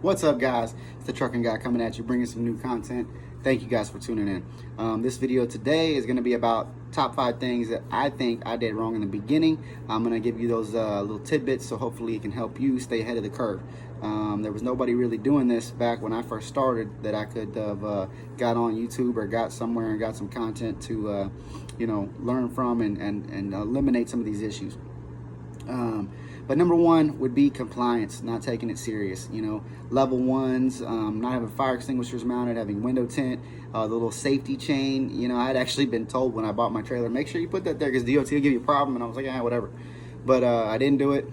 What's up, guys? It's the Trucking Guy coming at you, bringing some new content. Thank you guys for tuning in. This video today is going to be about top 5 things that I think I did wrong in the beginning. I'm going to give you those little tidbits, so hopefully it can help you stay ahead of the curve. There was nobody really doing this back when I first started that I could have got on YouTube or got somewhere and got some content to learn from and eliminate some of these issues. But number one would be compliance, not taking it serious. Level ones, not having fire extinguishers mounted, having window tint, the little safety chain. I had actually been told when I bought my trailer, make sure you put that there because DOT will give you a problem. And I was like, yeah, whatever. But I didn't do it.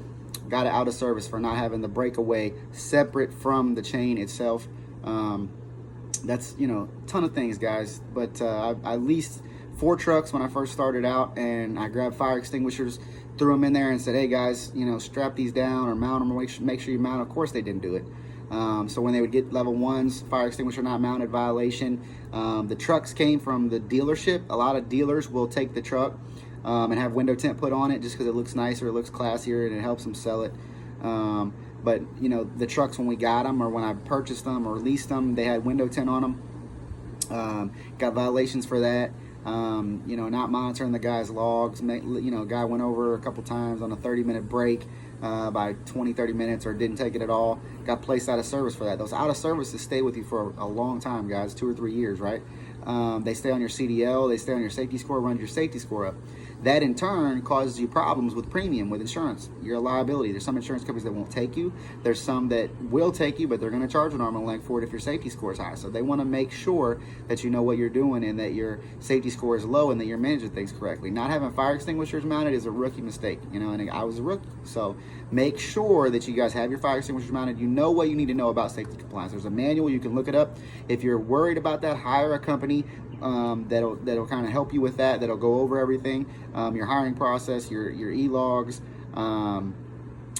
Got it out of service for not having the breakaway separate from the chain itself. That's, a ton of things, guys. But I leased 4 trucks when I first started out, and I grabbed fire extinguishers, threw them in there and said, hey guys, strap these down or mount them, or make sure you mount. Of course they didn't do it. So when they would get level 1s, fire extinguisher not mounted violation, the trucks came from the dealership. A lot of dealers will take the truck and have window tint put on it just because it looks nicer, it looks classier, and it helps them sell it. But the trucks, when we got them or when I purchased them or leased them, they had window tint on them. Got violations for that. Not monitoring the guy's logs. Guy went over a couple times on a 30-minute break by 20-30 minutes, or didn't take it at all. Got placed out of service for that. Those out of services stay with you for a long time, guys, 2 or 3 years, right? They stay on your CDL, they stay on your safety score, runs your safety score up. That in turn causes you problems with premium, with insurance, your liability. There's some insurance companies that won't take you. There's some that will take you, but they're going to charge an arm and a leg for it if your safety score is high. So they want to make sure that you know what you're doing and that your safety score is low and that you're managing things correctly. Not having fire extinguishers mounted is a rookie mistake, and I was a rookie. So make sure that you guys have your fire extinguishers mounted. You know what you need to know about safety compliance. There's a manual, you can look it up. If you're worried about that, hire a company that'll kind of help you with that, that'll go over everything, your hiring process, your e-logs,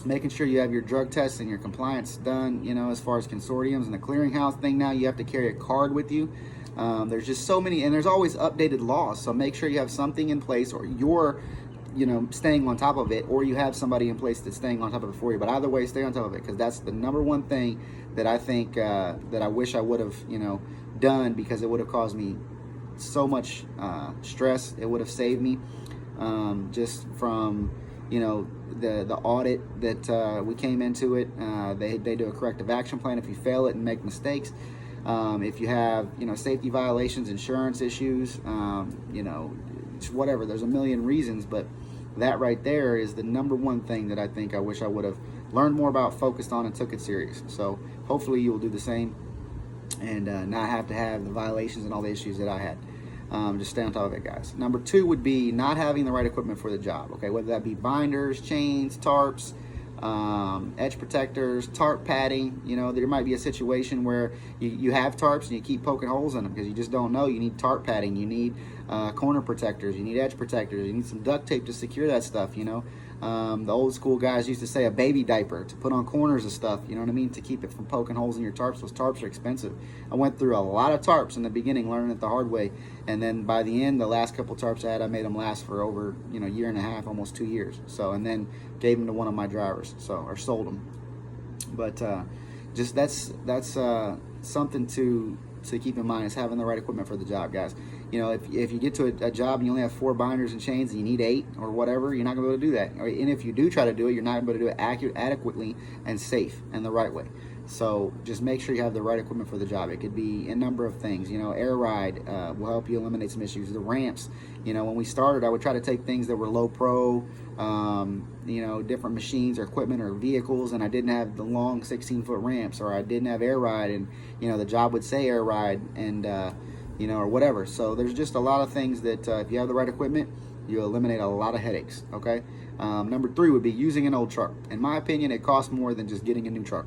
making sure you have your drug tests and your compliance done, as far as consortiums and the clearinghouse thing. Now you have to carry a card with you. There's just so many, and there's always updated laws, so make sure you have something in place, or you're staying on top of it, or you have somebody in place that's staying on top of it for you. But either way, stay on top of it, because that's the number one thing that I think that I wish I would have done, because it would have caused me so much stress. It would have saved me just from the audit that we came into it. They do a corrective action plan if you fail it and make mistakes. If you have safety violations, insurance issues, whatever, there's a million reasons, but that right there is the number one thing that I think I wish I would have learned more about, focused on, and took it serious. So hopefully you will do the same and not have to have the violations and all the issues that I had. Just stay on top of it, guys. Number 2 would be not having the right equipment for the job. Okay, whether that be binders, chains, tarps, edge protectors, tarp padding. There might be a situation where you have tarps and you keep poking holes in them because you just don't know. You need tarp padding, you need corner protectors, you need edge protectors, you need some duct tape to secure that stuff. The old school guys used to say a baby diaper to put on corners of stuff, to keep it from poking holes in your tarps. Those tarps are expensive. I went through a lot of tarps in the beginning, learning it the hard way, and then by the end, the last couple tarps I had, I made them last for over a year and a half, almost 2 years. So, and then gave them to one of my drivers, or sold them. But just that's something to keep in mind, is having the right equipment for the job, guys. If you get to a job and you only have 4 binders and chains and you need 8 or whatever, you're not going to be able to do that. And if you do try to do it, you're not going to be able to do it adequately and safe and the right way. So just make sure you have the right equipment for the job. It could be a number of things. Air ride will help you eliminate some issues. The ramps, when we started, I would try to take things that were low pro, different machines or equipment or vehicles, and I didn't have the long 16-foot ramps, or I didn't have air ride, and the job would say air ride, and or whatever. So there's just a lot of things that if you have the right equipment, you eliminate a lot of headaches. Okay. Number 3 would be using an old truck. In my opinion, it costs more than just getting a new truck.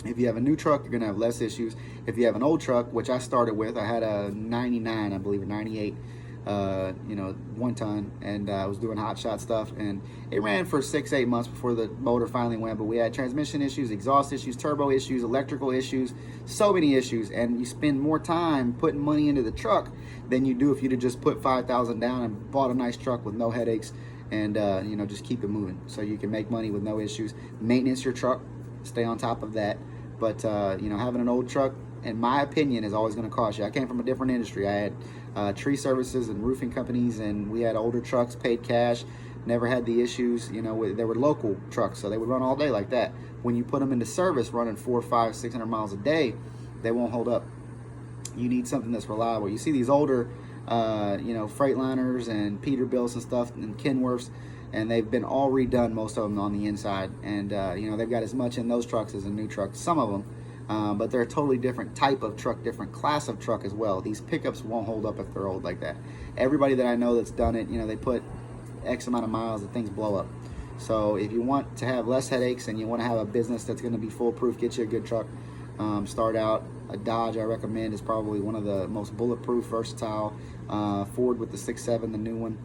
If you have a new truck, you're going to have less issues. If you have an old truck, which I started with, I had a 99, I believe, or 98, 1 ton, and I was doing hot shot stuff, and it ran for 6-8 months before the motor finally went. But we had transmission issues, exhaust issues, turbo issues, electrical issues, so many issues, and you spend more time putting money into the truck than you do if you'd have just put $5,000 down and bought a nice truck with no headaches, and just keep it moving so you can make money with no issues. Maintenance your truck, stay on top of that. But you know, having an old truck, in my opinion, is always going to cost you. I came from a different industry. I had tree services and roofing companies, and we had older trucks, paid cash, never had the issues. You know, they were local trucks, so they would run all day like that. When you put them into service, running 400, 500, 600 miles a day, they won't hold up. You need something that's reliable. You see these older, you know, Freightliners and Peterbilts and stuff, and Kenworths, and they've been all redone, most of them on the inside. And you know, they've got as much in those trucks as a new truck, some of them. But they're a totally different type of truck, different class of truck as well. These pickups won't hold up if they're old like that. Everybody that I know that's done it, you know, they put X amount of miles and things blow up. So if you want to have less headaches and you want to have a business that's going to be foolproof, get you a good truck. Start out. A Dodge I recommend is probably one of the most bulletproof, versatile. Ford with the 6.7, the new one.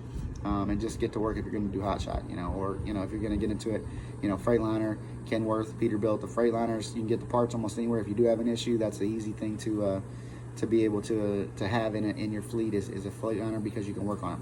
And just get to work if you're going to do hotshot, you know, or, you know, if you're going to get into it, you know, Freightliner, Kenworth, Peterbilt, the Freightliners, you can get the parts almost anywhere. If you do have an issue, that's the easy thing to be able to have in your fleet is a Freightliner, because you can work on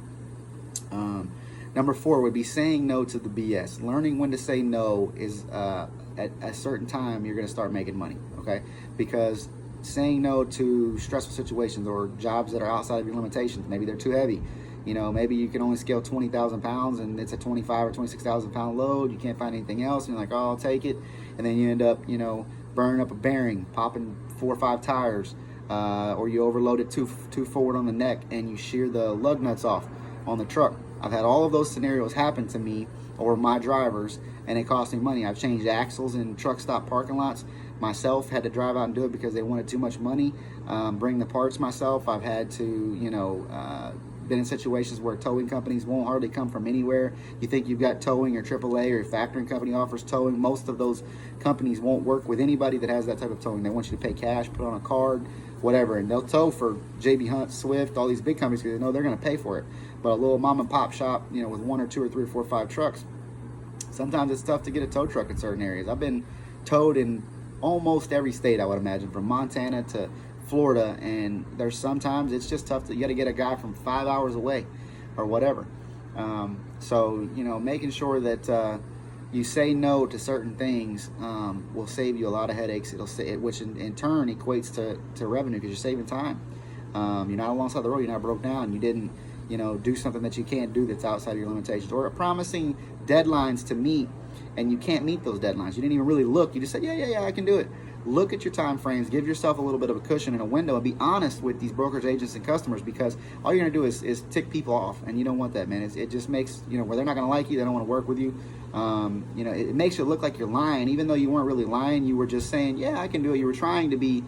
it. Number 4 would be saying no to the BS. Learning when to say no is at a certain time you're going to start making money, okay? Because saying no to stressful situations or jobs that are outside of your limitations, maybe they're too heavy. You know, maybe you can only scale 20,000 pounds and it's a 25 or 26,000 pound load. You can't find anything else. And you're like, oh, I'll take it. And then you end up, you know, burning up a bearing, popping 4 or 5 tires, or you overload it too forward on the neck and you shear the lug nuts off on the truck. I've had all of those scenarios happen to me or my drivers, and it cost me money. I've changed axles in truck stop parking lots myself, had to drive out and do it because they wanted too much money. Bring the parts myself. I've had to, you know, been in situations where towing companies won't hardly come from anywhere. You think you've got towing or AAA or your factoring company offers towing. Most of those companies won't work with anybody that has that type of towing. They want you to pay cash, put on a card, whatever, and they'll tow for JB Hunt, Swift, all these big companies because they know they're going to pay for it. But a little mom and pop shop, you know, with 1 or 2 or 3 or 4 or 5 trucks, sometimes it's tough to get a tow truck in certain areas. I've been towed in almost every state, I would imagine, from Montana to Florida, and there's sometimes it's just tough you got to get a guy from 5 hours away or whatever. So, you know, making sure that you say no to certain things will save you a lot of headaches. Which in turn equates to revenue, because you're saving time. You're not alongside the road, you're not broke down, you didn't, you know, do something that you can't do that's outside of your limitations, or promising deadlines to meet and you can't meet those deadlines. You didn't even really look. You just said, yeah, I can do it. Look at your time frames, give yourself a little bit of a cushion and a window, and be honest with these brokers, agents, and customers, because all you're gonna do is tick people off, and you don't want that, man. It just makes, you know, where they're not gonna like you, they don't want to work with you. You know, it makes you look like you're lying, even though you weren't really lying. You were just saying, yeah, I can do it. You were trying to be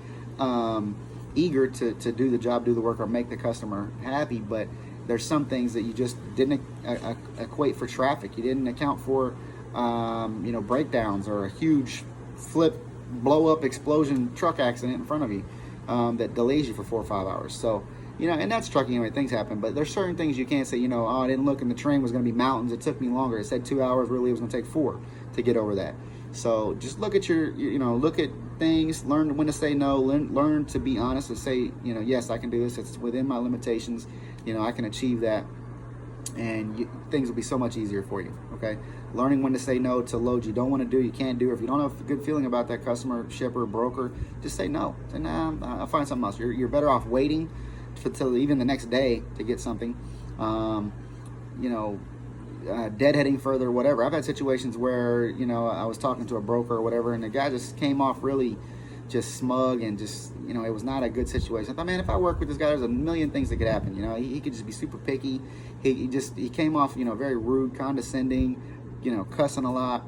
eager to do the job, do the work, or make the customer happy, but there's some things that you just didn't equate for traffic. You didn't account for, you know, breakdowns or a huge flip, blow up, explosion truck accident in front of you that delays you for 4 or 5 hours. So, you know, and that's trucking anyway, things happen, but there's certain things you can't say, you know, oh, I didn't look and the terrain was going to be mountains, it took me longer. It said 2 hours, really it was going to take 4 to get over that. So just look at you know, look at things, learn when to say no, learn to be honest and say, you know, yes, I can do this, it's within my limitations, you know, I can achieve that, and things will be so much easier for you, okay? Learning when to say no to loads you don't want to do, you can't do. If you don't have a good feeling about that customer, shipper, broker, just say no. Say, nah, I'll find something else. You're better off waiting till even the next day to get something. You know, deadheading further, whatever. I've had situations where, you know, I was talking to a broker or whatever, and the guy just came off really just smug and just, you know, it was not a good situation. I thought, man, if I work with this guy, there's a million things that could happen. You know, he could just be super picky. He came off, you know, very rude, condescending, you know, cussing a lot.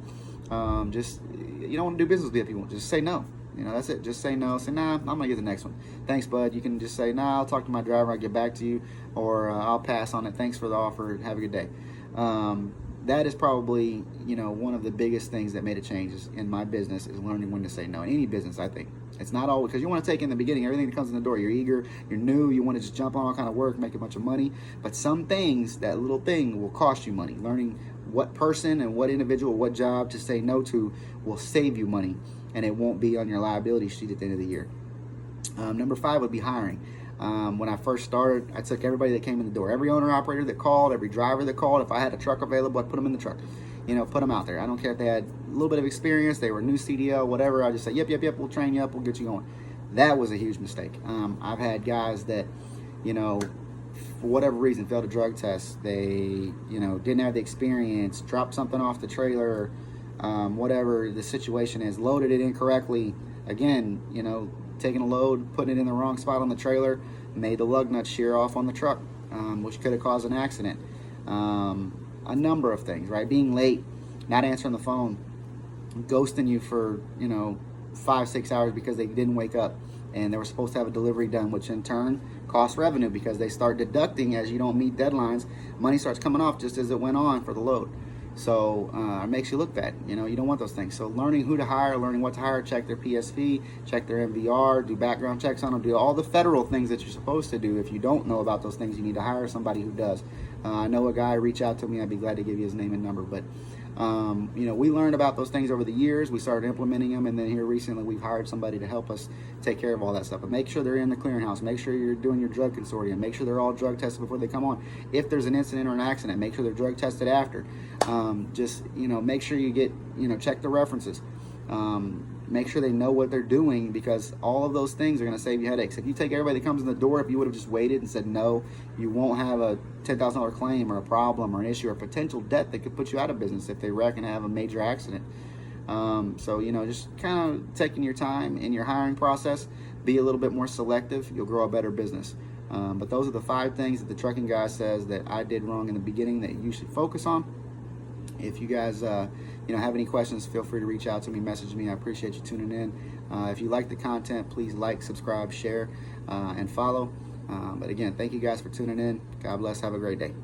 Just, you don't want to do business with people. Just say no. You know, that's it. Just say no. Say, nah, I'm going to get the next one. Thanks, bud. You can just say, nah, I'll talk to my driver. I'll get back to you. Or I'll pass on it. Thanks for the offer. Have a good day. That is probably, you know, one of the biggest things that made a change in my business is learning when to say no. In any business, I think. It's not always, because you want to take in the beginning everything that comes in the door. You're eager, you're new, you want to just jump on all kind of work, make a bunch of money. But some things, that little thing will cost you money. Learning what person and what individual, what job to say no to will save you money, and it won't be on your liability sheet at the end of the year. Number 5 would be hiring. When I first started, I took everybody that came in the door, every owner operator that called, every driver that called. If I had a truck available, I'd put them in the truck. put them out there. I don't care if they had a little bit of experience, they were new CDL, whatever. I just say, yep, we'll train you up, we'll get you going. That was a huge mistake. I've had guys that, for whatever reason, failed a drug test. They, didn't have the experience, dropped something off the trailer, whatever the situation is, loaded it incorrectly. Again, taking a load, putting it in the wrong spot on the trailer, made the lug nut shear off on the truck, which could have caused an accident. A number of things, right? Being late, not answering the phone, ghosting you for 5-6 hours because they didn't wake up and they were supposed to have a delivery done, which in turn costs revenue because they start deducting as you don't meet deadlines. Money starts coming off just as it went on for the load. So it makes you look bad. You don't want those things. So learning who to hire, learning what to hire, check their PSV, check their MVR, do background checks on them, do all the federal things that you're supposed to do. If you don't know about those things, you need to hire somebody who does. I know a guy, reach out to me. I'd be glad to give you his name and number. But we learned about those things over the years. We started implementing them, and then here recently we've hired somebody to help us take care of all that stuff. But make sure they're in the clearinghouse. Make sure you're doing your drug consortium. Make sure they're all drug tested before they come on. If there's an incident or an accident, make sure they're drug tested after. Make sure you get, check the references. Make sure they know what they're doing, because all of those things are going to save you headaches. If you take everybody that comes in the door, if you would have just waited and said no, you won't have a $10,000 claim or a problem or an issue or potential debt that could put you out of business if they wreck and have a major accident. Just kind of taking your time in your hiring process, be a little bit more selective, you'll grow a better business. But those are the 5 things that the Trucking Guy says that I did wrong in the beginning that you should focus on. If you guys have any questions, feel free to reach out to me, message me. I appreciate you tuning in. If you like the content, please like, subscribe, share, and follow. But again, thank you guys for tuning in. God bless. Have a great day.